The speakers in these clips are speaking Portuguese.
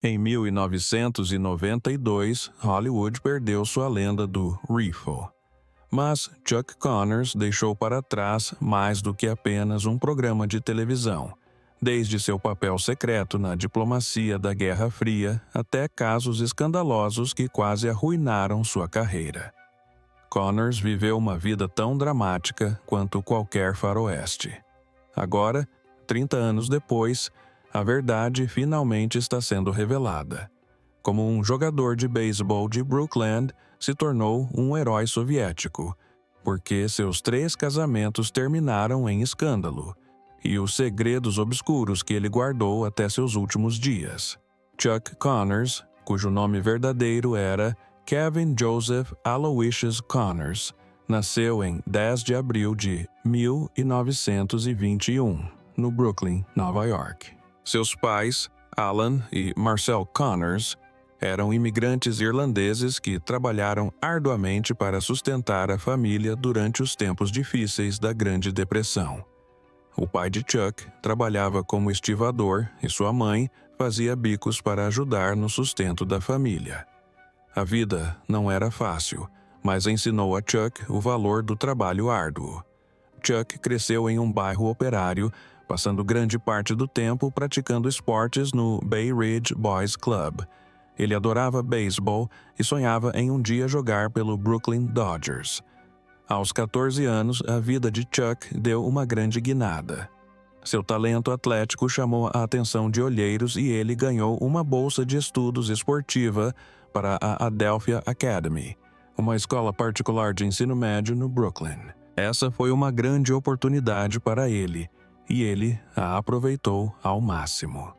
Em 1992, Hollywood perdeu sua lenda do Riffle. Mas Chuck Connors deixou para trás mais do que apenas um programa de televisão, desde seu papel secreto na diplomacia da Guerra Fria até casos escandalosos que quase arruinaram sua carreira. Connors viveu uma vida tão dramática quanto qualquer faroeste. Agora, 30 anos depois, a verdade finalmente está sendo revelada. Como um jogador de beisebol de Brooklyn, se tornou um herói soviético, porque seus 3 casamentos terminaram em escândalo, e os segredos obscuros que ele guardou até seus últimos dias. Chuck Connors, cujo nome verdadeiro era Kevin Joseph Aloysius Connors, nasceu em 10 de abril de 1921, no Brooklyn, Nova York. Seus pais, Alan e Marcel Connors, eram imigrantes irlandeses que trabalharam arduamente para sustentar a família durante os tempos difíceis da Grande Depressão. O pai de Chuck trabalhava como estivador e sua mãe fazia bicos para ajudar no sustento da família. A vida não era fácil, mas ensinou a Chuck o valor do trabalho árduo. Chuck cresceu em um bairro operário, passando grande parte do tempo praticando esportes no Bay Ridge Boys Club. Ele adorava beisebol e sonhava em um dia jogar pelo Brooklyn Dodgers. Aos 14 anos, a vida de Chuck deu uma grande guinada. Seu talento atlético chamou a atenção de olheiros e ele ganhou uma bolsa de estudos esportiva para a Adelphia Academy, uma escola particular de ensino médio no Brooklyn. Essa foi uma grande oportunidade para ele, e ele a aproveitou ao máximo.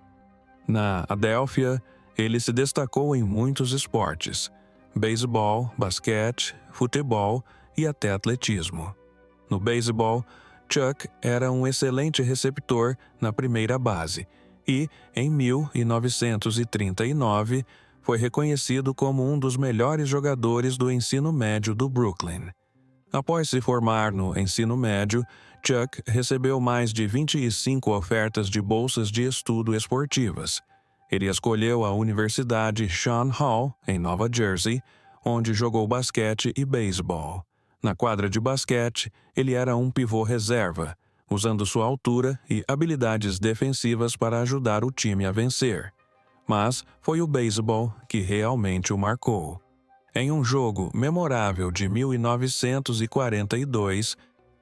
Na Adelphia, ele se destacou em muitos esportes: beisebol, basquete, futebol e até atletismo. No beisebol, Chuck era um excelente receptor na primeira base e, em 1939, foi reconhecido como um dos melhores jogadores do ensino médio do Brooklyn. Após se formar no ensino médio, Chuck recebeu mais de 25 ofertas de bolsas de estudo esportivas. Ele escolheu a Universidade Seton Hall, em Nova Jersey, onde jogou basquete e beisebol. Na quadra de basquete, ele era um pivô reserva, usando sua altura e habilidades defensivas para ajudar o time a vencer. Mas foi o beisebol que realmente o marcou. Em um jogo memorável de 1942,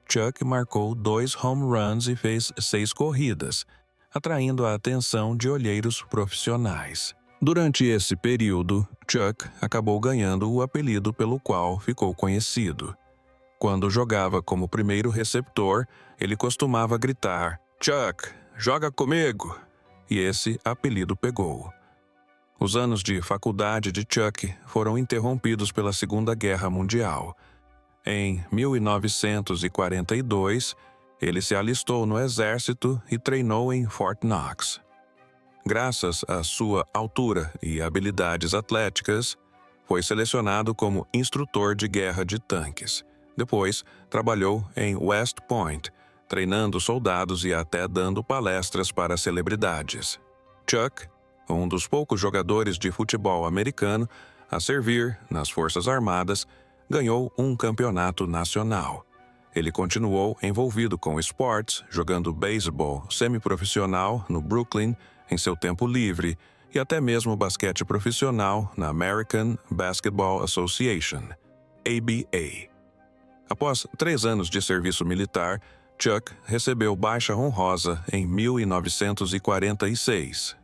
Chuck marcou 2 home runs e fez 6 corridas, atraindo a atenção de olheiros profissionais. Durante esse período, Chuck acabou ganhando o apelido pelo qual ficou conhecido. Quando jogava como primeiro receptor, ele costumava gritar: "Chuck, joga comigo!" E esse apelido pegou. Os anos de faculdade de Chuck foram interrompidos pela Segunda Guerra Mundial. Em 1942, ele se alistou no exército e treinou em Fort Knox. Graças à sua altura e habilidades atléticas, foi selecionado como instrutor de guerra de tanques. Depois, trabalhou em West Point, treinando soldados e até dando palestras para celebridades. Chuck, um dos poucos jogadores de futebol americano a servir nas Forças Armadas, ganhou um campeonato nacional. Ele continuou envolvido com esportes, jogando beisebol semiprofissional no Brooklyn em seu tempo livre e até mesmo basquete profissional na American Basketball Association, ABA. Após 3 anos de serviço militar, Chuck recebeu baixa honrosa em 1946.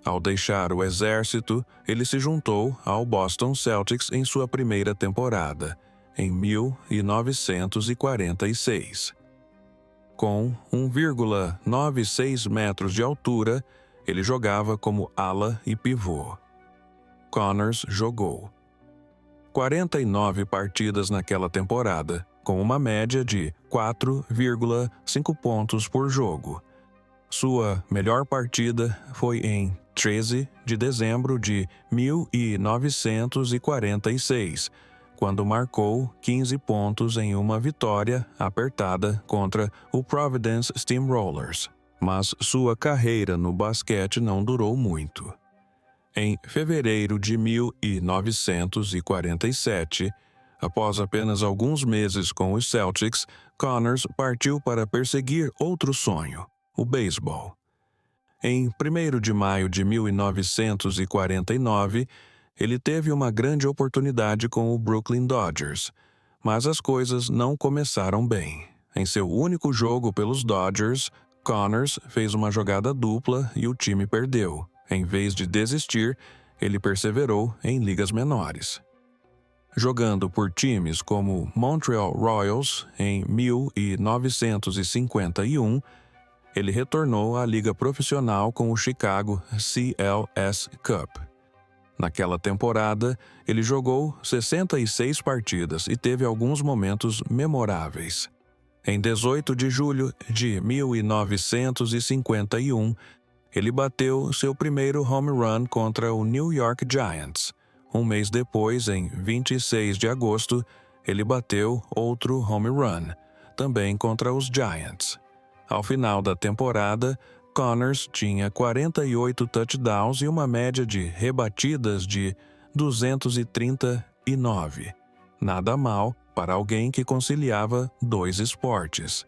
Ao deixar o exército, ele se juntou ao Boston Celtics em sua primeira temporada, em 1946. Com 1,96 metros de altura, ele jogava como ala e pivô. Connors jogou 49 partidas naquela temporada, com uma média de 4,5 pontos por jogo. Sua melhor partida foi em 13 de dezembro de 1946, quando marcou 15 pontos em uma vitória apertada contra o Providence Steamrollers. Mas sua carreira no basquete não durou muito. Em fevereiro de 1947, após apenas alguns meses com os Celtics, Connors partiu para perseguir outro sonho, o beisebol. Em 1º de maio de 1949, ele teve uma grande oportunidade com o Brooklyn Dodgers, mas as coisas não começaram bem. Em seu único jogo pelos Dodgers, Connors fez uma jogada dupla e o time perdeu. Em vez de desistir, ele perseverou em ligas menores. Jogando por times como Montreal Royals em 1951, ele retornou à liga profissional com o Chicago CLS Cup. Naquela temporada, ele jogou 66 partidas e teve alguns momentos memoráveis. Em 18 de julho de 1951, ele bateu seu primeiro home run contra o New York Giants. Um mês depois, em 26 de agosto, ele bateu outro home run, também contra os Giants. Ao final da temporada, Connors tinha 48 touchdowns e uma média de rebatidas de 239. Nada mal para alguém que conciliava dois esportes.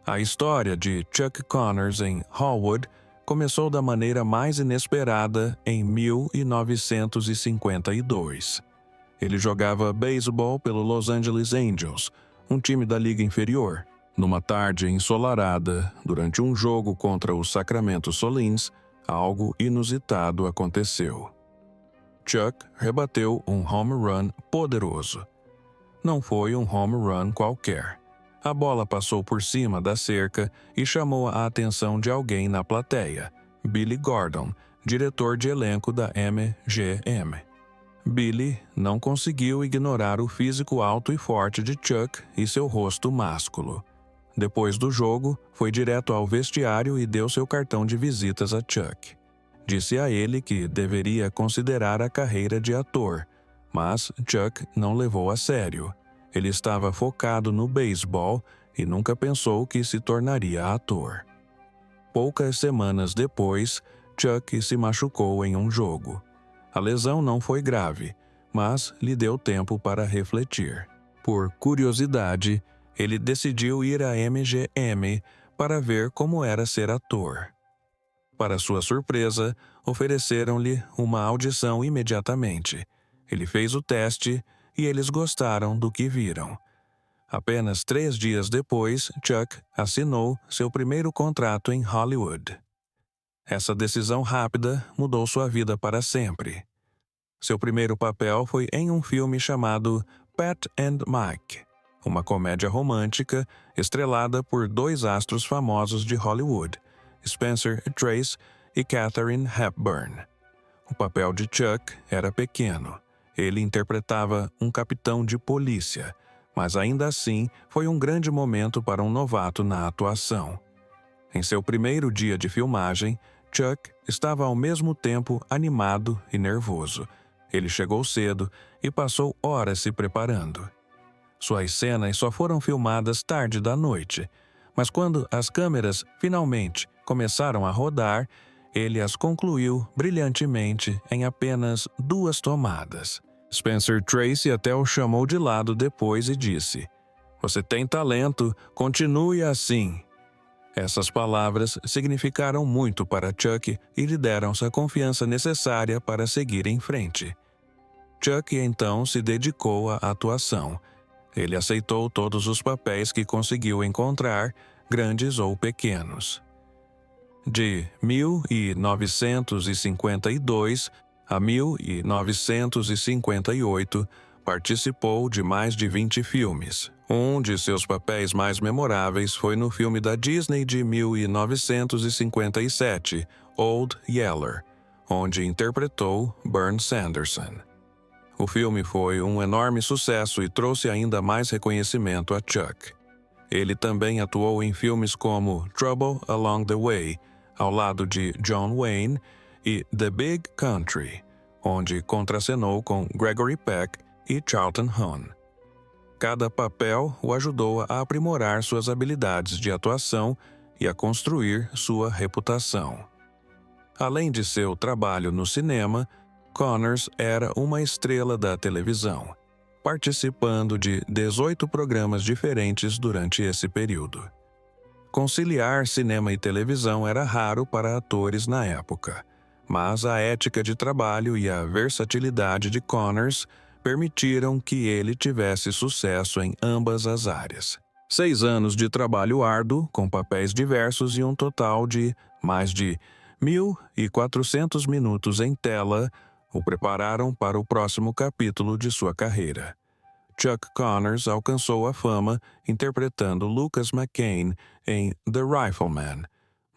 A história de Chuck Connors em Hallwood começou da maneira mais inesperada em 1952. Ele jogava beisebol pelo Los Angeles Angels, um time da liga inferior. Numa tarde ensolarada, durante um jogo contra os Sacramento Solins, algo inusitado aconteceu. Chuck rebateu um home run poderoso. Não foi um home run qualquer. A bola passou por cima da cerca e chamou a atenção de alguém na plateia, Billy Gordon, diretor de elenco da MGM. Billy não conseguiu ignorar o físico alto e forte de Chuck e seu rosto másculo. Depois do jogo, foi direto ao vestiário e deu seu cartão de visitas a Chuck. Disse a ele que deveria considerar a carreira de ator, mas Chuck não levou a sério. Ele estava focado no beisebol e nunca pensou que se tornaria ator. Poucas semanas depois, Chuck se machucou em um jogo. A lesão não foi grave, mas lhe deu tempo para refletir. Por curiosidade, ele decidiu ir à MGM para ver como era ser ator. Para sua surpresa, ofereceram-lhe uma audição imediatamente. Ele fez o teste e eles gostaram do que viram. Apenas 3 dias depois, Chuck assinou seu primeiro contrato em Hollywood. Essa decisão rápida mudou sua vida para sempre. Seu primeiro papel foi em um filme chamado Pat and Mike, uma comédia romântica estrelada por 2 astros famosos de Hollywood, Spencer Tracy e Katharine Hepburn. O papel de Chuck era pequeno. Ele interpretava um capitão de polícia, mas ainda assim foi um grande momento para um novato na atuação. Em seu primeiro dia de filmagem, Chuck estava ao mesmo tempo animado e nervoso. Ele chegou cedo e passou horas se preparando. Suas cenas só foram filmadas tarde da noite, mas quando as câmeras finalmente começaram a rodar, ele as concluiu brilhantemente em apenas 2 tomadas. Spencer Tracy até o chamou de lado depois e disse: "Você tem talento, continue assim." Essas palavras significaram muito para Chuck e lhe deram a confiança necessária para seguir em frente. Chuck então se dedicou à atuação. Ele aceitou todos os papéis que conseguiu encontrar, grandes ou pequenos. De 1952 a 1958, participou de mais de 20 filmes. Um de seus papéis mais memoráveis foi no filme da Disney de 1957, Old Yeller, onde interpretou Bern Sanderson. O filme foi um enorme sucesso e trouxe ainda mais reconhecimento a Chuck. Ele também atuou em filmes como Trouble Along the Way, ao lado de John Wayne, e The Big Country, onde contracenou com Gregory Peck e Charlton Heston. Cada papel o ajudou a aprimorar suas habilidades de atuação e a construir sua reputação. Além de seu trabalho no cinema, Connors era uma estrela da televisão, participando de 18 programas diferentes durante esse período. Conciliar cinema e televisão era raro para atores na época, mas a ética de trabalho e a versatilidade de Connors permitiram que ele tivesse sucesso em ambas as áreas. 6 anos de trabalho árduo, com papéis diversos e um total de mais de 1.400 minutos em tela, o prepararam para o próximo capítulo de sua carreira. Chuck Connors alcançou a fama interpretando Lucas McCain em The Rifleman,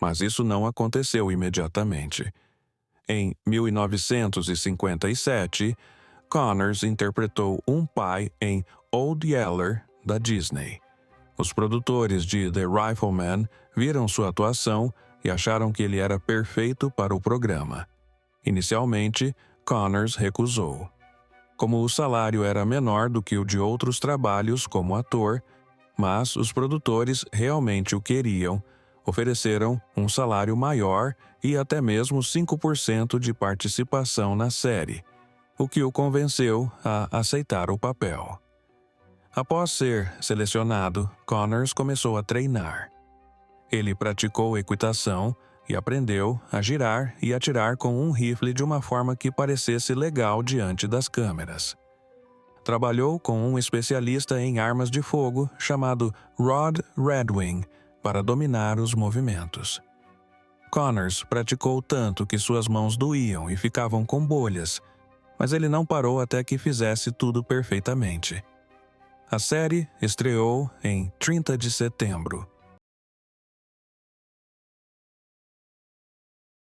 mas isso não aconteceu imediatamente. Em 1957, Connors interpretou um pai em Old Yeller, da Disney. Os produtores de The Rifleman viram sua atuação e acharam que ele era perfeito para o programa. Inicialmente, Connors recusou. Como o salário era menor do que o de outros trabalhos como ator, mas os produtores realmente o queriam, ofereceram um salário maior e até mesmo 5% de participação na série, o que o convenceu a aceitar o papel. Após ser selecionado, Connors começou a treinar. Ele praticou equitação e aprendeu a girar e atirar com um rifle de uma forma que parecesse legal diante das câmeras. Trabalhou com um especialista em armas de fogo chamado Rod Redwing para dominar os movimentos. Connors praticou tanto que suas mãos doíam e ficavam com bolhas, mas ele não parou até que fizesse tudo perfeitamente. A série estreou em 30 de setembro.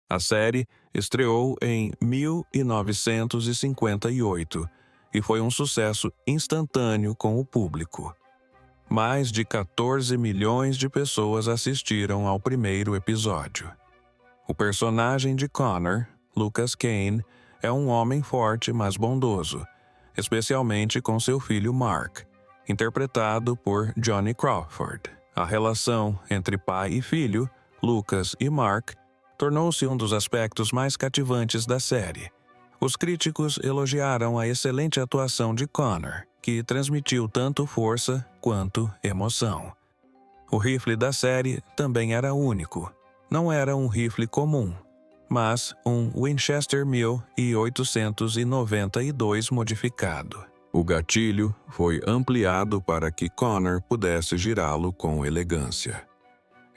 A série estreou em 1958 e foi um sucesso instantâneo com o público. Mais de 14 milhões de pessoas assistiram ao primeiro episódio. O personagem de Connor, Lucas Kane, é um homem forte mas bondoso, especialmente com seu filho Mark, interpretado por Johnny Crawford. A relação entre pai e filho, Lucas e Mark, tornou-se um dos aspectos mais cativantes da série. Os críticos elogiaram a excelente atuação de Connor, que transmitiu tanto força quanto emoção. O rifle da série também era único. Não era um rifle comum, mas um Winchester 1892 modificado. O gatilho foi ampliado para que Connor pudesse girá-lo com elegância.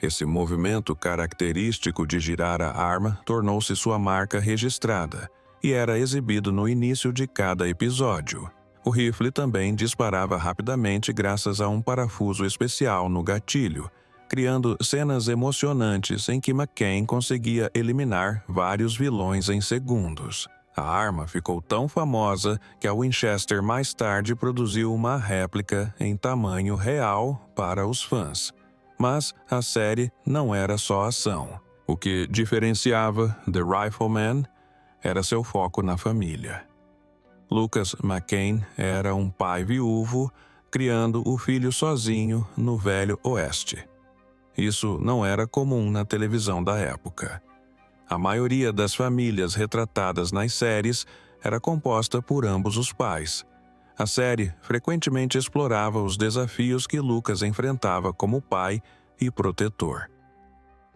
Esse movimento característico de girar a arma tornou-se sua marca registrada e era exibido no início de cada episódio. O rifle também disparava rapidamente graças a um parafuso especial no gatilho, criando cenas emocionantes em que McCain conseguia eliminar vários vilões em segundos. A arma ficou tão famosa que a Winchester mais tarde produziu uma réplica em tamanho real para os fãs. Mas a série não era só ação. O que diferenciava The Rifleman era seu foco na família. Lucas McCain era um pai viúvo, criando o filho sozinho no Velho Oeste. Isso não era comum na televisão da época. A maioria das famílias retratadas nas séries era composta por ambos os pais. A série frequentemente explorava os desafios que Lucas enfrentava como pai e protetor.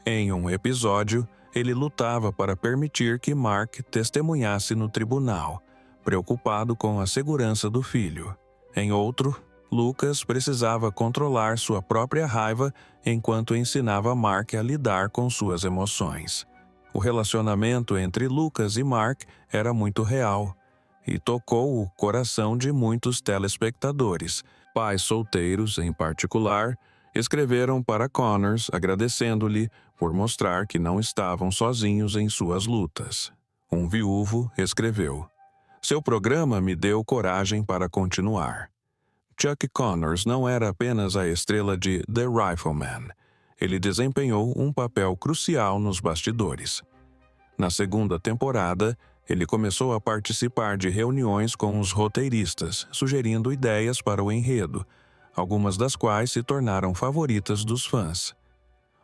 Em um episódio, ele lutava para permitir que Mark testemunhasse no tribunal, preocupado com a segurança do filho. Em outro, Lucas precisava controlar sua própria raiva enquanto ensinava Mark a lidar com suas emoções. O relacionamento entre Lucas e Mark era muito real e tocou o coração de muitos telespectadores. Pais solteiros, em particular, escreveram para Connors agradecendo-lhe por mostrar que não estavam sozinhos em suas lutas. Um viúvo escreveu: "Seu programa me deu coragem para continuar." Chuck Connors não era apenas a estrela de The Rifleman. Ele desempenhou um papel crucial nos bastidores. Na segunda temporada, ele começou a participar de reuniões com os roteiristas, sugerindo ideias para o enredo, algumas das quais se tornaram favoritas dos fãs.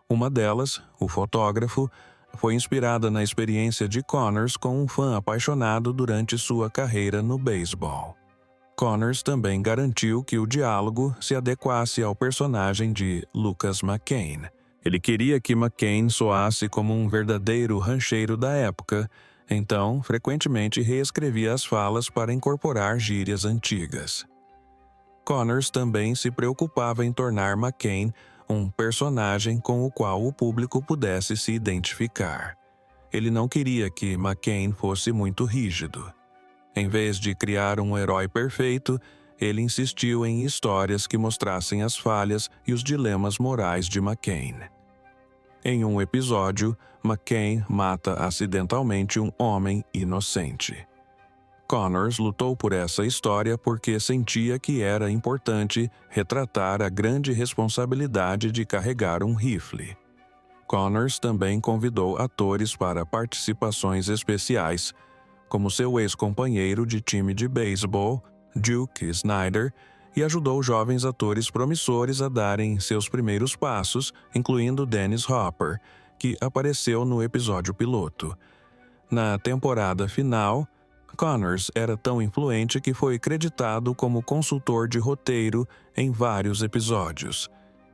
Uma delas, o fotógrafo, foi inspirada na experiência de Connors com um fã apaixonado durante sua carreira no beisebol. Connors também garantiu que o diálogo se adequasse ao personagem de Lucas McCain. Ele queria que McCain soasse como um verdadeiro rancheiro da época, então frequentemente reescrevia as falas para incorporar gírias antigas. Connors também se preocupava em tornar McCain um personagem com o qual o público pudesse se identificar. Ele não queria que McCain fosse muito rígido. Em vez de criar um herói perfeito, ele insistiu em histórias que mostrassem as falhas e os dilemas morais de McCain. Em um episódio, McCain mata acidentalmente um homem inocente. Connors lutou por essa história porque sentia que era importante retratar a grande responsabilidade de carregar um rifle. Connors também convidou atores para participações especiais, como seu ex-companheiro de time de beisebol, Duke Snider, e ajudou jovens atores promissores a darem seus primeiros passos, incluindo Dennis Hopper, que apareceu no episódio piloto. Na temporada final, Connors era tão influente que foi creditado como consultor de roteiro em vários episódios.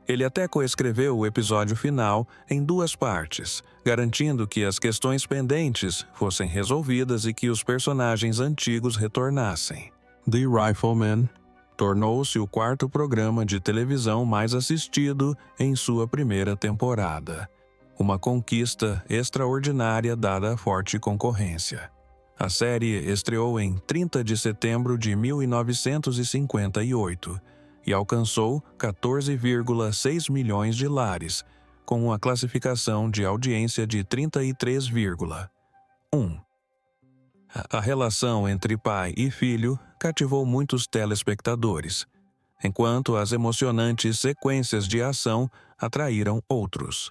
Ele até coescreveu o episódio final em 2 partes, garantindo que as questões pendentes fossem resolvidas e que os personagens antigos retornassem. The Rifleman tornou-se o 4º programa de televisão mais assistido em sua primeira temporada, uma conquista extraordinária dada a forte concorrência. A série estreou em 30 de setembro de 1958 e alcançou 14,6 milhões de lares, com uma classificação de audiência de 33,1. A relação entre pai e filho cativou muitos telespectadores, enquanto as emocionantes sequências de ação atraíram outros.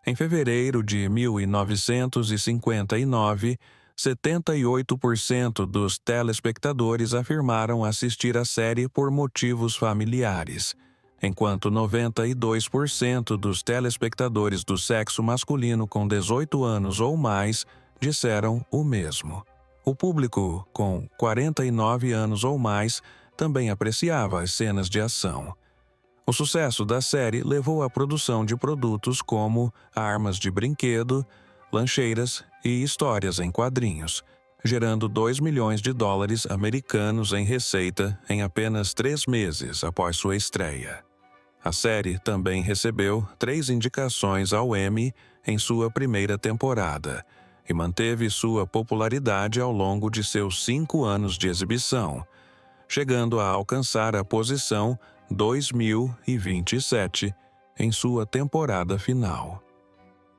Em fevereiro de 1959, 78% dos telespectadores afirmaram assistir a série por motivos familiares, enquanto 92% dos telespectadores do sexo masculino com 18 anos ou mais disseram o mesmo. O público com 49 anos ou mais também apreciava as cenas de ação. O sucesso da série levou à produção de produtos como armas de brinquedo, lancheiras e histórias em quadrinhos, gerando $2 milhões americanos em receita em apenas 3 meses após sua estreia. A série também recebeu 3 indicações ao Emmy em sua primeira temporada e manteve sua popularidade ao longo de seus 5 anos de exibição, chegando a alcançar a posição 2027 em sua temporada final.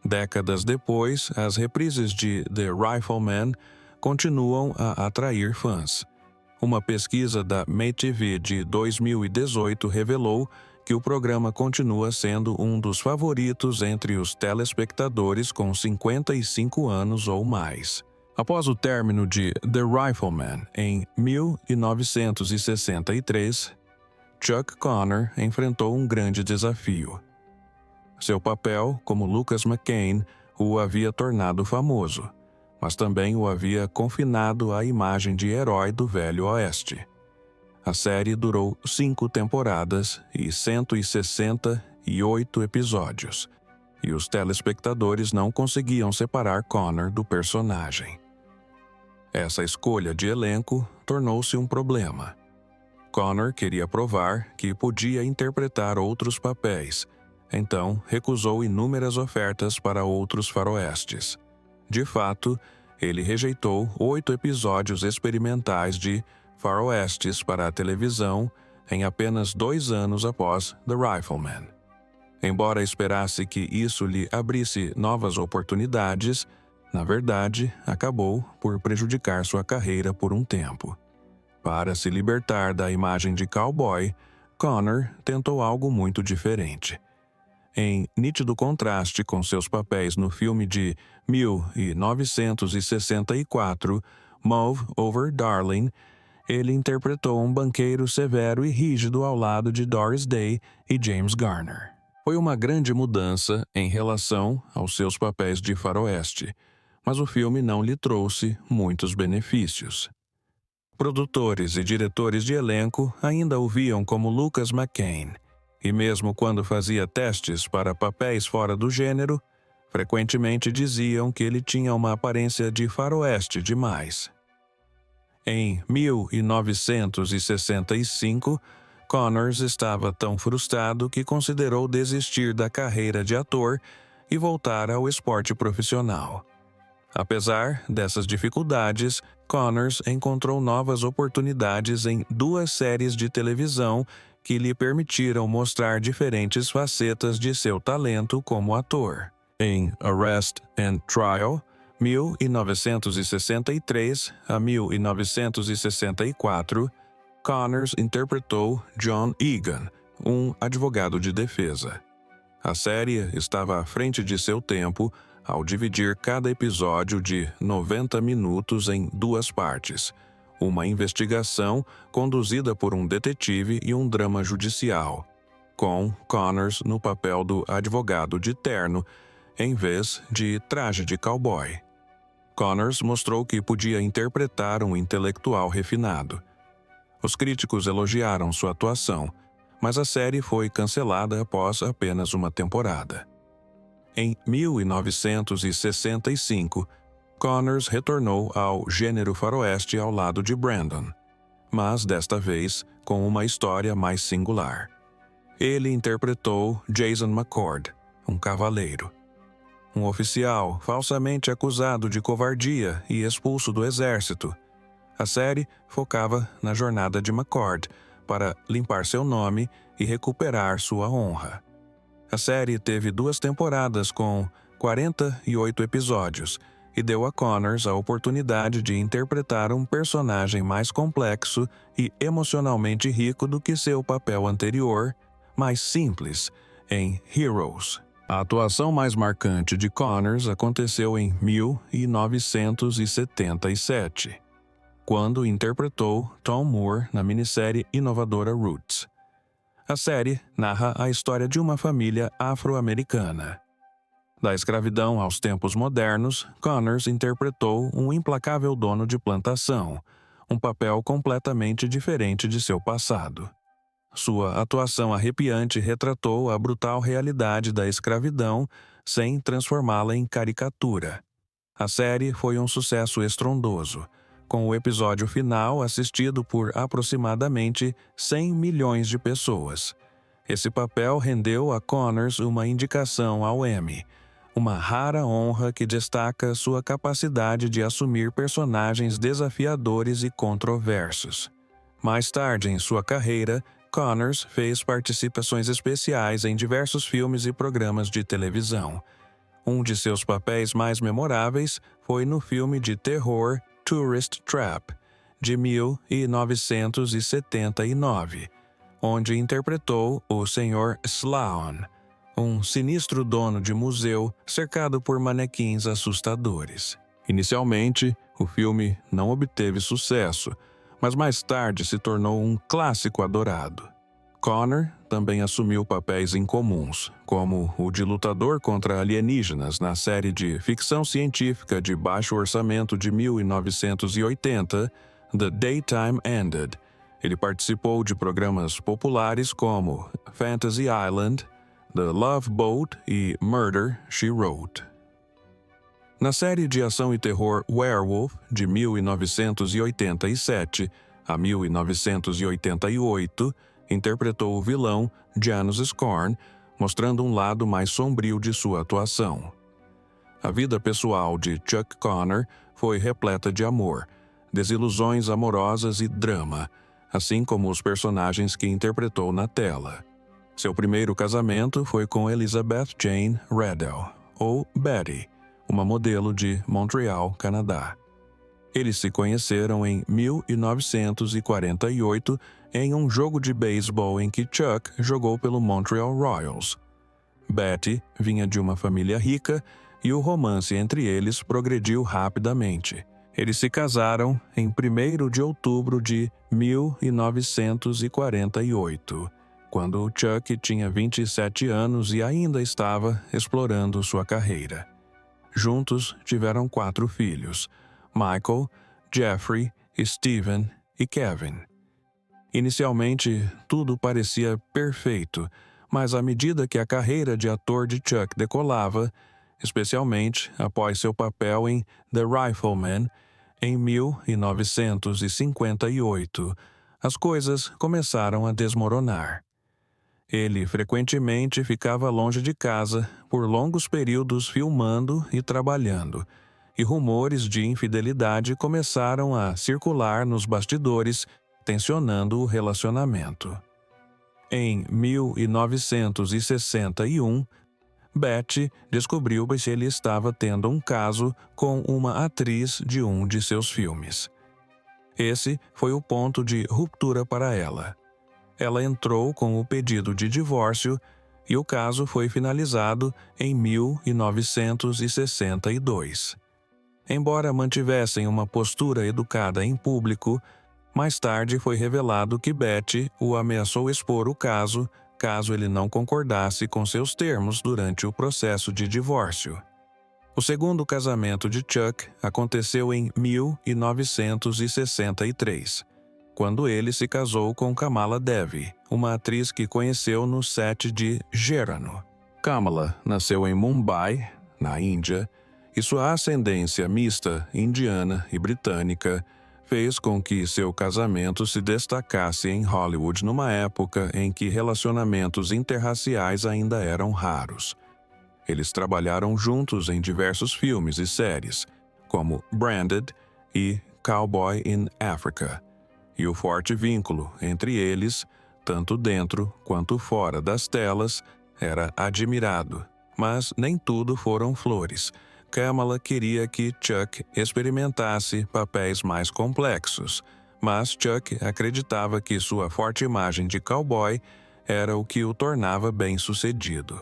Décadas depois, as reprises de The Rifleman continuam a atrair fãs. Uma pesquisa da MTV de 2018 revelou que o programa continua sendo um dos favoritos entre os telespectadores com 55 anos ou mais. Após o término de The Rifleman em 1963, Chuck Connor enfrentou um grande desafio. Seu papel como Lucas McCain o havia tornado famoso, mas também o havia confinado à imagem de herói do Velho Oeste. A série durou 5 temporadas e 168 episódios, e os telespectadores não conseguiam separar Connor do personagem. Essa escolha de elenco tornou-se um problema. Connor queria provar que podia interpretar outros papéis, então recusou inúmeras ofertas para outros faroestes. De fato, ele rejeitou 8 episódios experimentais de faroestes para a televisão em apenas 2 anos após The Rifleman. Embora esperasse que isso lhe abrisse novas oportunidades, na verdade, acabou por prejudicar sua carreira por um tempo. Para se libertar da imagem de cowboy, Connor tentou algo muito diferente. Em nítido contraste com seus papéis no filme de 1964, Move Over Darling, ele interpretou um banqueiro severo e rígido ao lado de Doris Day e James Garner. Foi uma grande mudança em relação aos seus papéis de faroeste, mas o filme não lhe trouxe muitos benefícios. Produtores e diretores de elenco ainda o viam como Lucas McCain, e mesmo quando fazia testes para papéis fora do gênero, frequentemente diziam que ele tinha uma aparência de faroeste demais. Em 1965, Connors estava tão frustrado que considerou desistir da carreira de ator e voltar ao esporte profissional. Apesar dessas dificuldades, Connors encontrou novas oportunidades em 2 séries de televisão que lhe permitiram mostrar diferentes facetas de seu talento como ator. Em Arrest and Trial, 1963 a 1964, Connors interpretou John Egan, um advogado de defesa. A série estava à frente de seu tempo ao dividir cada episódio de 90 minutos em 2 partes, uma investigação conduzida por um detetive e um drama judicial, com Connors no papel do advogado de terno, em vez de traje de cowboy. Connors mostrou que podia interpretar um intelectual refinado. Os críticos elogiaram sua atuação, mas a série foi cancelada após apenas uma temporada. Em 1965, Connors retornou ao gênero faroeste ao lado de Brandon, mas desta vez com uma história mais singular. Ele interpretou Jason McCord, um cavaleiro. Um oficial falsamente acusado de covardia e expulso do exército. A série focava na jornada de McCord para limpar seu nome e recuperar sua honra. A série teve 2 temporadas com 48 episódios e deu a Connors a oportunidade de interpretar um personagem mais complexo e emocionalmente rico do que seu papel anterior, mais simples, em Heroes. A atuação mais marcante de Connors aconteceu em 1977, quando interpretou Tom Moore na minissérie inovadora Roots. A série narra a história de uma família afro-americana. Da escravidão aos tempos modernos, Connors interpretou um implacável dono de plantação, um papel completamente diferente de seu passado. Sua atuação arrepiante retratou a brutal realidade da escravidão sem transformá-la em caricatura. A série foi um sucesso estrondoso, com o episódio final assistido por aproximadamente 100 milhões de pessoas. Esse papel rendeu a Connors uma indicação ao Emmy, uma rara honra que destaca sua capacidade de assumir personagens desafiadores e controversos. Mais tarde em sua carreira, Connors fez participações especiais em diversos filmes e programas de televisão. Um de seus papéis mais memoráveis foi no filme de terror Tourist Trap, de 1979, onde interpretou o Sr. Sloan, um sinistro dono de museu cercado por manequins assustadores. Inicialmente, o filme não obteve sucesso, mas mais tarde se tornou um clássico adorado. Connor também assumiu papéis incomuns, como o de lutador contra alienígenas na série de ficção científica de baixo orçamento de 1980, The Daytime Ended. Ele participou de programas populares como Fantasy Island, The Love Boat e Murder, She Wrote. Na série de ação e terror Werewolf, de 1987 a 1988, interpretou o vilão Janus Scorn, mostrando um lado mais sombrio de sua atuação. A vida pessoal de Chuck Connor foi repleta de amor, desilusões amorosas e drama, assim como os personagens que interpretou na tela. Seu primeiro casamento foi com Elizabeth Jane Riddell, ou Betty, uma modelo de Montreal, Canadá. Eles se conheceram em 1948 em um jogo de beisebol em que Chuck jogou pelo Montreal Royals. Betty vinha de uma família rica e o romance entre eles progrediu rapidamente. Eles se casaram em 1º de outubro de 1948 quando Chuck tinha 27 anos e ainda estava explorando sua carreira. Juntos tiveram 4 filhos: Michael, Jeffrey, Steven e Kevin. Inicialmente, tudo parecia perfeito, mas à medida que a carreira de ator de Chuck decolava, especialmente após seu papel em The Rifleman, em 1958, as coisas começaram a desmoronar. Ele frequentemente ficava longe de casa por longos períodos filmando e trabalhando, e rumores de infidelidade começaram a circular nos bastidores, tensionando o relacionamento. Em 1961, Betty descobriu que ele estava tendo um caso com uma atriz de um de seus filmes. Esse foi o ponto de ruptura para ela. Ela entrou com o pedido de divórcio e o caso foi finalizado em 1962. Embora mantivessem uma postura educada em público, mais tarde foi revelado que Betty o ameaçou expor o caso ele não concordasse com seus termos durante o processo de divórcio. O segundo casamento de Chuck aconteceu em 1963, quando ele se casou com Kamala Devi, uma atriz que conheceu no set de Gerano. Kamala nasceu em Mumbai, na Índia, e sua ascendência mista indiana e britânica fez com que seu casamento se destacasse em Hollywood numa época em que relacionamentos interraciais ainda eram raros. Eles trabalharam juntos em diversos filmes e séries, como Branded e Cowboy in Africa, e o forte vínculo entre eles, tanto dentro quanto fora das telas, era admirado. Mas nem tudo foram flores. Kamala queria que Chuck experimentasse papéis mais complexos, mas Chuck acreditava que sua forte imagem de cowboy era o que o tornava bem-sucedido.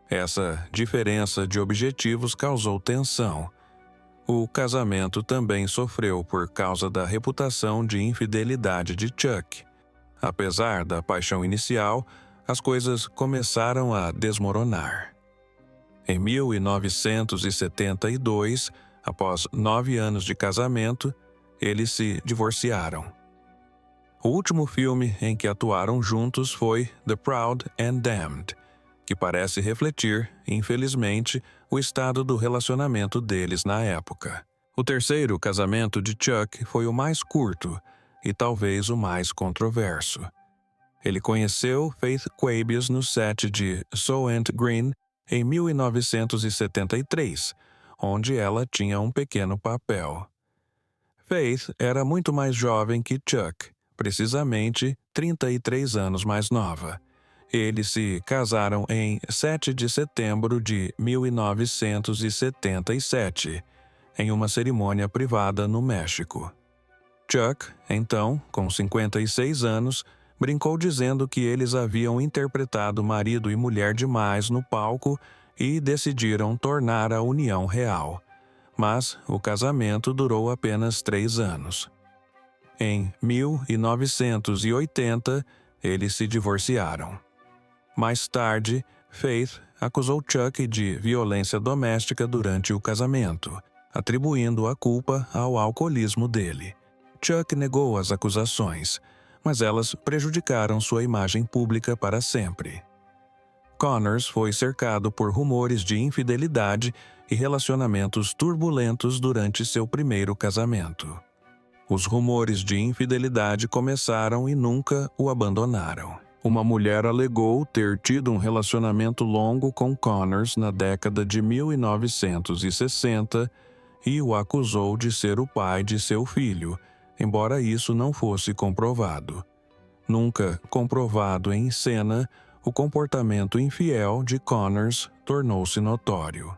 Essa diferença de objetivos causou tensão. O casamento também sofreu por causa da reputação de infidelidade de Chuck. Apesar da paixão inicial, as coisas começaram a desmoronar. Em 1972, após 9 anos de casamento, eles se divorciaram. O último filme em que atuaram juntos foi The Proud and Damned, que parece refletir, infelizmente, o estado do relacionamento deles na época. O terceiro casamento de Chuck foi o mais curto e talvez o mais controverso. Ele conheceu Faith Quabias no set de Soylent Green em 1973, onde ela tinha um pequeno papel. Faith era muito mais jovem que Chuck, precisamente 33 anos mais nova. Eles se casaram em 7 de setembro de 1977, em uma cerimônia privada no México. Chuck, então, com 56 anos, brincou dizendo que eles haviam interpretado marido e mulher demais no palco e decidiram tornar a união real. Mas o casamento durou apenas 3 anos. Em 1980, eles se divorciaram. Mais tarde, Faith acusou Chuck de violência doméstica durante o casamento, atribuindo a culpa ao alcoolismo dele. Chuck negou as acusações, mas elas prejudicaram sua imagem pública para sempre. Connors foi cercado por rumores de infidelidade e relacionamentos turbulentos durante seu primeiro casamento. Os rumores de infidelidade começaram e nunca o abandonaram. Uma mulher alegou ter tido um relacionamento longo com Connors na década de 1960 e o acusou de ser o pai de seu filho, embora isso não fosse comprovado. Nunca comprovado em cena, o comportamento infiel de Connors tornou-se notório.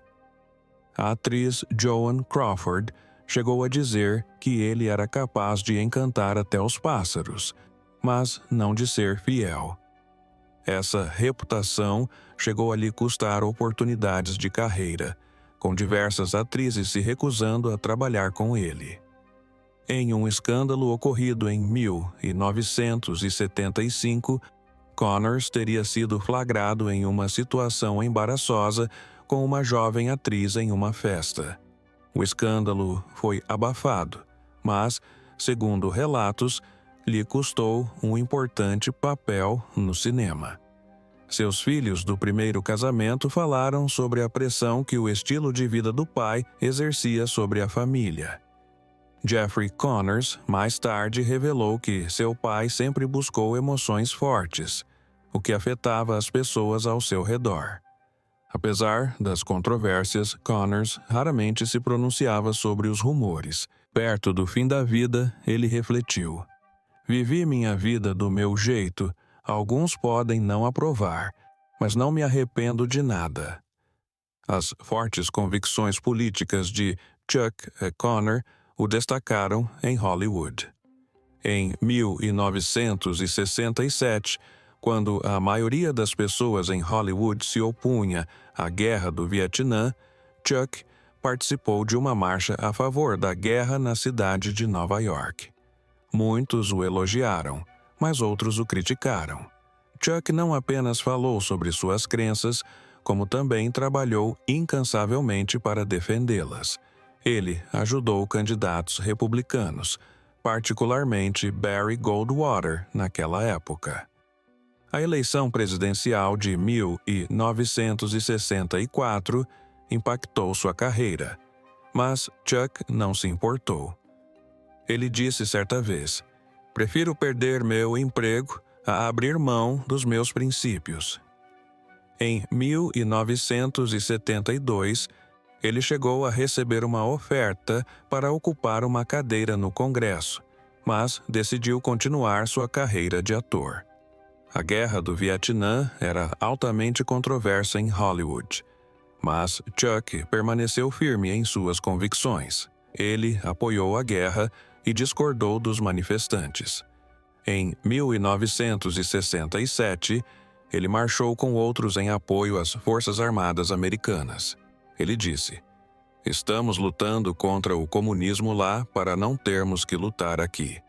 A atriz Joan Crawford chegou a dizer que ele era capaz de encantar até os pássaros, mas não de ser fiel. Essa reputação chegou a lhe custar oportunidades de carreira, com diversas atrizes se recusando a trabalhar com ele. Em um escândalo ocorrido em 1975, Connors teria sido flagrado em uma situação embaraçosa com uma jovem atriz em uma festa. O escândalo foi abafado, mas, segundo relatos, lhe custou um importante papel no cinema. Seus filhos do primeiro casamento falaram sobre a pressão que o estilo de vida do pai exercia sobre a família. Jeffrey Connors, mais tarde, revelou que seu pai sempre buscou emoções fortes, o que afetava as pessoas ao seu redor. Apesar das controvérsias, Connors raramente se pronunciava sobre os rumores. Perto do fim da vida, ele refletiu: "Vivi minha vida do meu jeito. Alguns podem não aprovar, mas não me arrependo de nada." As fortes convicções políticas de Chuck Connor o destacaram em Hollywood. Em 1967, quando a maioria das pessoas em Hollywood se opunha à Guerra do Vietnã, Chuck participou de uma marcha a favor da guerra na cidade de Nova York. Muitos o elogiaram, mas outros o criticaram. Chuck não apenas falou sobre suas crenças, como também trabalhou incansavelmente para defendê-las. Ele ajudou candidatos republicanos, particularmente Barry Goldwater, naquela época. A eleição presidencial de 1964 impactou sua carreira, mas Chuck não se importou. Ele disse certa vez: "Prefiro perder meu emprego a abrir mão dos meus princípios." Em 1972, ele chegou a receber uma oferta para ocupar uma cadeira no Congresso, mas decidiu continuar sua carreira de ator. A Guerra do Vietnã era altamente controversa em Hollywood, mas Chuck permaneceu firme em suas convicções. Ele apoiou a guerra e discordou dos manifestantes. Em 1967, ele marchou com outros em apoio às Forças Armadas Americanas. Ele disse: "Estamos lutando contra o comunismo lá para não termos que lutar aqui."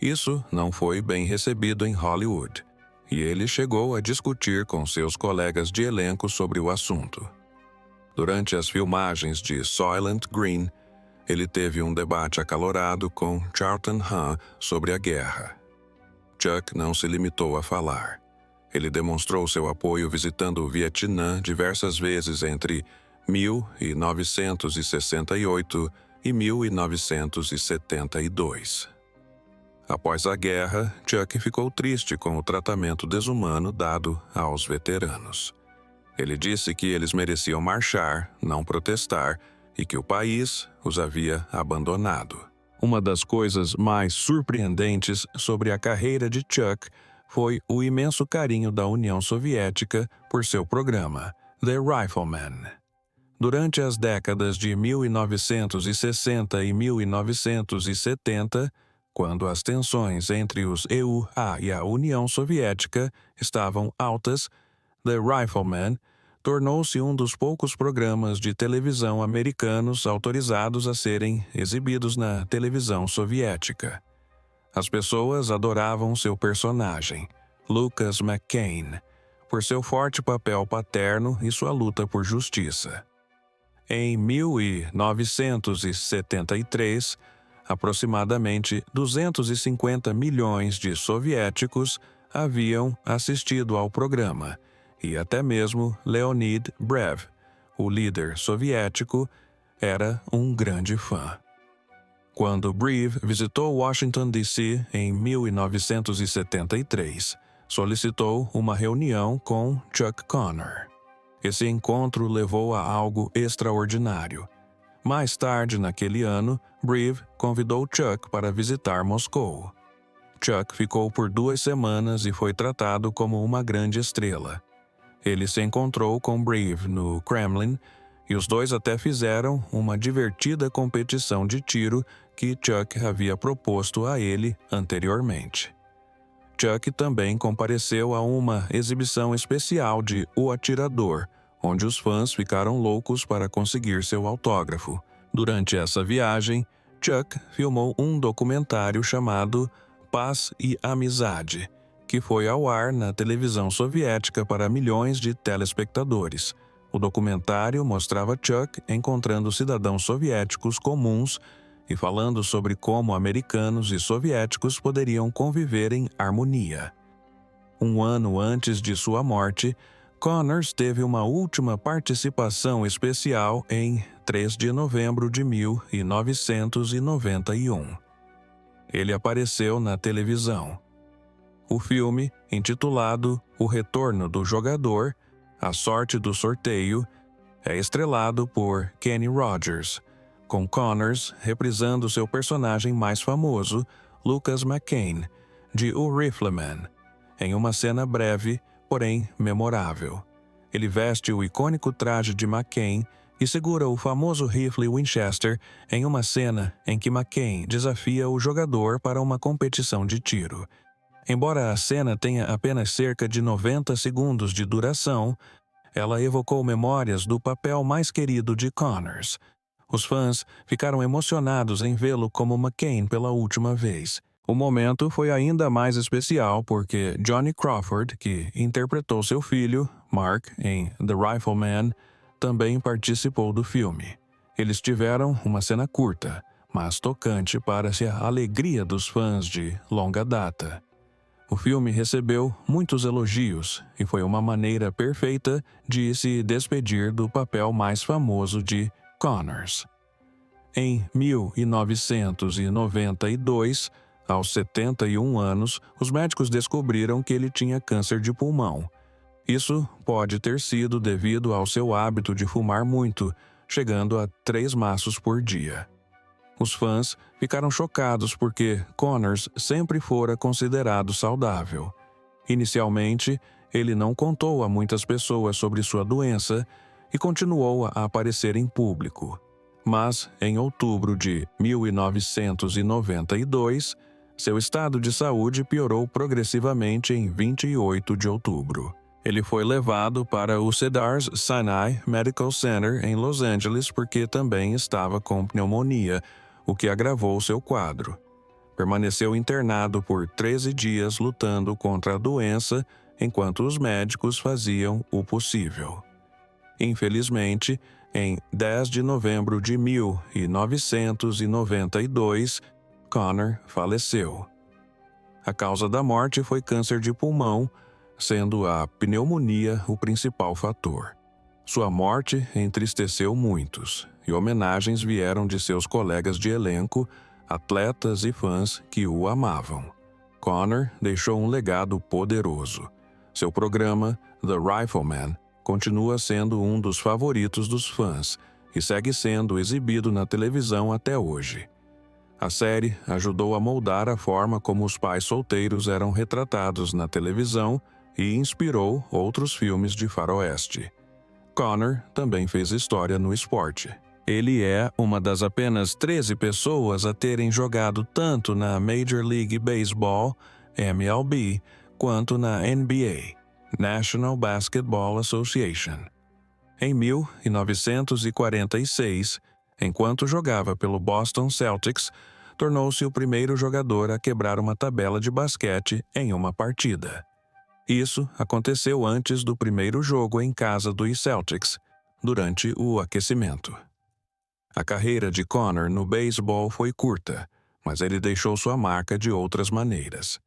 Isso não foi bem recebido em Hollywood, e ele chegou a discutir com seus colegas de elenco sobre o assunto. Durante as filmagens de Soylent Green, ele teve um debate acalorado com Charlton Heston sobre a guerra. Chuck não se limitou a falar. Ele demonstrou seu apoio visitando o Vietnã diversas vezes entre 1968 e 1972. Após a guerra, Chuck ficou triste com o tratamento desumano dado aos veteranos. Ele disse que eles mereciam marchar, não protestar, e que o país os havia abandonado. Uma das coisas mais surpreendentes sobre a carreira de Chuck foi o imenso carinho da União Soviética por seu programa, The Rifleman. Durante as décadas de 1960 e 1970, quando as tensões entre os EUA e a União Soviética estavam altas, The Rifleman tornou-se um dos poucos programas de televisão americanos autorizados a serem exibidos na televisão soviética. As pessoas adoravam seu personagem, Lucas McCain, por seu forte papel paterno e sua luta por justiça. Em 1973, aproximadamente 250 milhões de soviéticos haviam assistido ao programa, e até mesmo Leonid Brezhnev, o líder soviético, era um grande fã. Quando Brezhnev visitou Washington, D.C. em 1973, solicitou uma reunião com Chuck Connor. Esse encontro levou a algo extraordinário. Mais tarde naquele ano, Brezhnev convidou Chuck para visitar Moscou. Chuck ficou por 2 semanas e foi tratado como uma grande estrela. Ele se encontrou com Brezhnev no Kremlin e os dois até fizeram uma divertida competição de tiro que Chuck havia proposto a ele anteriormente. Chuck também compareceu a uma exibição especial de O Atirador, onde os fãs ficaram loucos para conseguir seu autógrafo. Durante essa viagem, Chuck filmou um documentário chamado Paz e Amizade, que foi ao ar na televisão soviética para milhões de telespectadores. O documentário mostrava Chuck encontrando cidadãos soviéticos comuns e falando sobre como americanos e soviéticos poderiam conviver em harmonia. Um ano antes de sua morte, Connors teve uma última participação especial em 3 de novembro de 1991. Ele apareceu na televisão. O filme, intitulado O Retorno do Jogador, A Sorte do Sorteio, é estrelado por Kenny Rogers, com Connors reprisando seu personagem mais famoso, Lucas McCain, de O Rifleman, em uma cena breve, porém memorável. Ele veste o icônico traje de McCain e segura o famoso rifle Winchester em uma cena em que McCain desafia o jogador para uma competição de tiro. Embora a cena tenha apenas cerca de 90 segundos de duração, ela evocou memórias do papel mais querido de Connors. Os fãs ficaram emocionados em vê-lo como McCain pela última vez. O momento foi ainda mais especial porque Johnny Crawford, que interpretou seu filho, Mark, em The Rifleman, também participou do filme. Eles tiveram uma cena curta, mas tocante para-se a alegria dos fãs de longa data. O filme recebeu muitos elogios e foi uma maneira perfeita de se despedir do papel mais famoso de Connors. Em 1992, aos 71 anos, os médicos descobriram que ele tinha câncer de pulmão. Isso pode ter sido devido ao seu hábito de fumar muito, chegando a 3 maços por dia. Os fãs ficaram chocados porque Connors sempre fora considerado saudável. Inicialmente, ele não contou a muitas pessoas sobre sua doença e continuou a aparecer em público. Mas, em outubro de 1992, seu estado de saúde piorou progressivamente em 28 de outubro. Ele foi levado para o Cedars-Sinai Medical Center em Los Angeles porque também estava com pneumonia, o que agravou seu quadro. Permaneceu internado por 13 dias lutando contra a doença enquanto os médicos faziam o possível. Infelizmente, em 10 de novembro de 1992, Connor faleceu. A causa da morte foi câncer de pulmão, sendo a pneumonia o principal fator. Sua morte entristeceu muitos, e homenagens vieram de seus colegas de elenco, atletas e fãs que o amavam. Connor deixou um legado poderoso. Seu programa, The Rifleman, continua sendo um dos favoritos dos fãs e segue sendo exibido na televisão até hoje. A série ajudou a moldar a forma como os pais solteiros eram retratados na televisão e inspirou outros filmes de faroeste. Connor também fez história no esporte. Ele é uma das apenas 13 pessoas a terem jogado tanto na Major League Baseball, MLB, quanto na NBA, National Basketball Association. Em 1946, enquanto jogava pelo Boston Celtics, tornou-se o primeiro jogador a quebrar uma tabela de basquete em uma partida. Isso aconteceu antes do primeiro jogo em casa dos Celtics, durante o aquecimento. A carreira de Connor no beisebol foi curta, mas ele deixou sua marca de outras maneiras.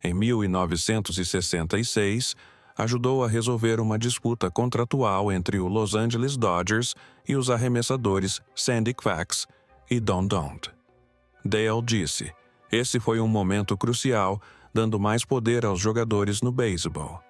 Em 1966, ajudou a resolver uma disputa contratual entre o Los Angeles Dodgers e os arremessadores Sandy Koufax e Don Don't. Dale disse: "Esse foi um momento crucial, dando mais poder aos jogadores no beisebol.